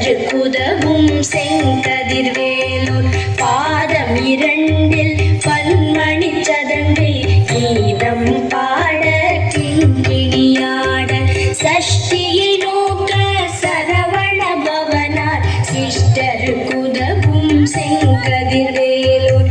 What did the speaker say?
சிஸ்டருக்குதவும் செங்கதிர்வேலூர் பாதம் இரண்டில் பன்மணி சதங்கை கீதம் பாட கிங்கிணியாட சஷ்டியை நோக்க சரவண பவனார் சிஸ்டருக்குதவும் செங்கதிர்வேலூர்